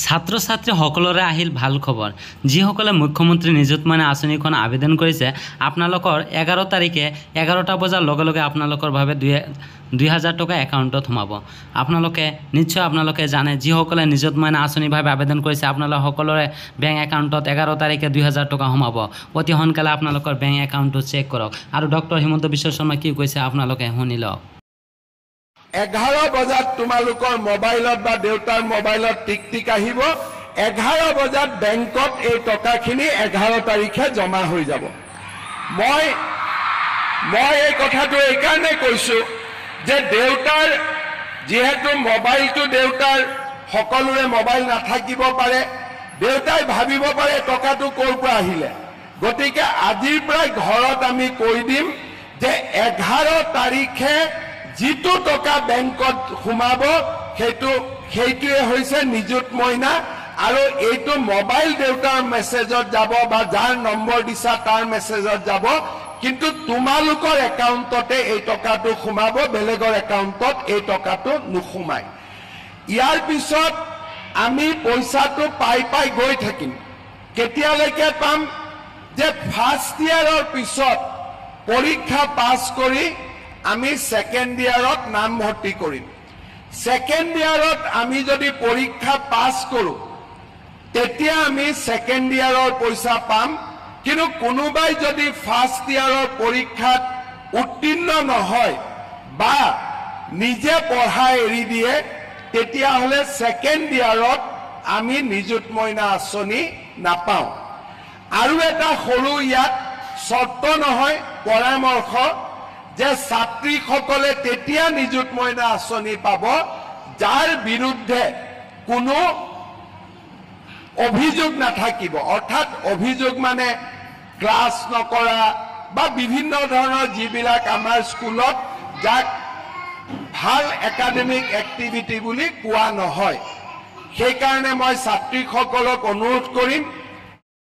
ছাত্ৰ ছাত্ৰী সকলৰে আহিল ভাল খবৰ যিসকলে মুখ্যমন্ত্ৰী নিযুতমইনা আঁচনিখন আবেদন কৰিছে আপোনালোকৰ 11 তাৰিখে 11টা বজাৰ লগে লগে আপোনালোকৰ বাবে 2000 টকা একাউণ্টত সোমাব আপোনালোকে নিশ্চয় আপোনালোকে জানে যিসকলে নিযুতমইনা আঁচনিৰ বাবে আবেদন কৰিছে আপোনালোক সকলোৰে বেংক একাউণ্টত 11 তাৰিখে 2000 টকা সোমাব অতি সোনকালে আপোনালোকৰ বেংক একাউণ্টটো চেক কৰক আৰু ডক্টৰ হিমন্ত বিশ্ব শৰ্মা কি কৈছে আপোনালোকে শুনি লওক 11 বজাত তোমালোকৰ মোবাইলত বা দেউতাৰ মোবাইলত টিক আহিব 11 বজাত বেংকত এই টকাখিনি 11 তাৰিখে জমা হৈ যাব মই এই কথাটো এই কাৰণে কৈছো যে দেউতাৰ যেহেতু মোবাইলটো দেউতাৰ সকলোৰে মোবাইল নাথাকিব পাৰে দেউতাই ভাবিব পাৰে টকাটো ক'ৰ পৰা আহিলে গতিকে আজিৰ পৰা ঘৰত আমি কৈ দিম যে 11 তাৰিখে जितु टका बेंकत हुमाब हेतुए होइसे निजुत मइना आरो एटु मोबाइल देउतार मेसेजत जाबो बा जार नम्बर दिसा तार मेसेजत जाबो किन्तु तुमालुकर एकाउंटते ए टकाटो हुमाब बेलेगर एकाउंटत ए टकाटो नुखुमाय यार पिছত आमी पैसाटो पाई गई থাকিম केतियाলৈকে पाम जे फार्स्ट इयारर पिছত परीक्षा पास करी आमी सेकेंड इयारत नाम भर्ती करिम सेकेंड इयारत आमी जदि परीक्षा पास करू तेतिया आमी सेकेंड इयारर पैसा पाम किन्तु कोनोबाई जदि फार्स्ट इयारर परीक्षात उत्तीर्ण নহয় बा निजे पढ़ा एरि दिए तेतिया हले सेकेंड इयारत आमी निजुत मइना आँचनी नापाওঁ आरु एटा सৰু ইয়াত शर्त নহয় परामर्श जे छात्री सकले तेतिया निजुत मइना आँचनी पाब जार विरुद्धे कोनो अभियोग नाथाकिब अर्थात अभियोग माने क्लास नकरा बा विभिन्न धৰণৰ जिबिलाक आमार स्कुলত जाक ভাল एकाडेमिक एक्टिविटी बुली कोৱা নহয় সেই কাৰণে মই ছাত্ৰী সকলক অনুৰোধ কৰিম